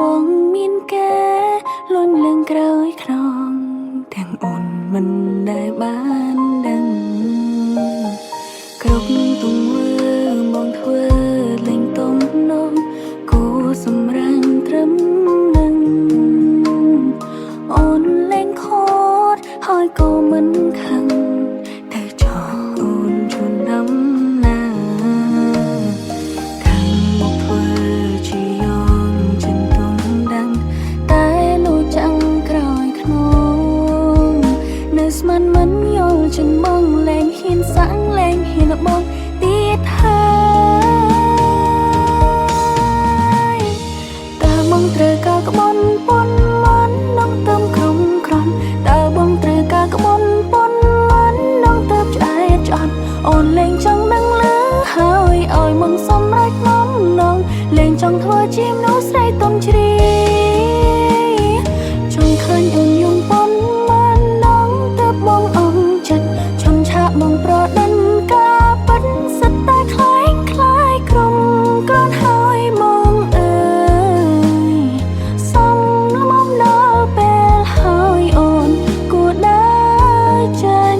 បងមានកែលួនលឿងក្រោយខ្នងទាំងអូនមិនដែលបានដឹងគ្រប់ទង្វើបងធ្វើលេងទំនងគូសម្រាំងត្រឹមនឹងអូនលេងខូចហើយក៏មិនខឹងតែចោលអូនជូនដំណើរខាងមកធ្វើជាយ៉ងចិនទុំដឹងតែនោះចាំងក្រោយខ្នងនៅស្មានមិនយល់ចិនបងលែងហ៊ានសាំងលែងហ៊ានបងទៀតហើយតើបងត្រូវការក្បន់ប៉ុនមិននឹងទៅក្រុមក្រន់តើបងត្រូវការក្បន់ប៉ុនមិននឹងទៅឆ្អែតឆ្អត់អូនលែងចង់ដឹងលើហើយឲ្យមកសម្រេចបំណងលែងចង់ធ្វើជាមនុស្សស្រីទុំជ្រាចង់ឃើញអូនយំប៉ុនមិននឹងទៅបងអងចិត្តឈុនឆាកបងប្រដិនការពិតសិតតែคล้ายคล้ายក្រុមក្រនហើយមកអើយសំលំមដល់ពេលហើយអូនគួរដើរចេញ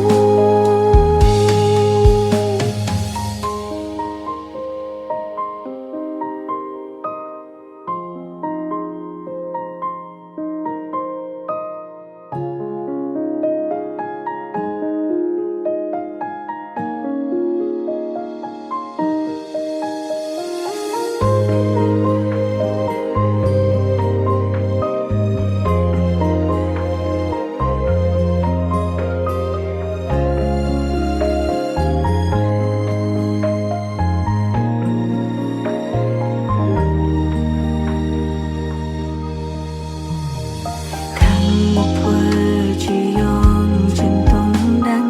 មកធ្វើជាយ៉ងចិនទុំដឹង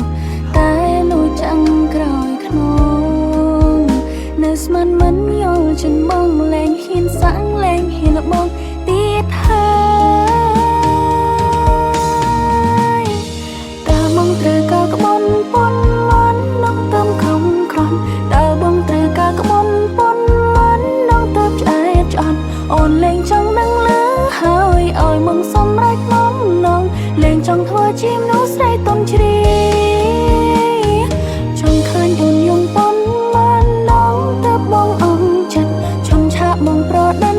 តែនោះចាំងក្រោយខ្នងនៅស្មានមិនយល់ចិនបងលែងហ៊ានសាំងលែងហ៊ានបងទៀតហើយតើបងត្រូវការក្បន់ប៉ុនមិននឹងទៅក្រុមក្រន់តើបងត្រូវការក្បន់ប៉ុនមិននឹងទៅឆ្អែតឆ្អត់អូនលែងចង់ដឹងលើហើយឲ្យមកសម្រេចបំណងលែងចង់ធ្វើជាមនុស្សស្រីទុំជ្រាចង់ឃើញអូនយំប៉ុនមិននឹងទៅបងអងចិត្តឈុនឆាកបងប្រដិន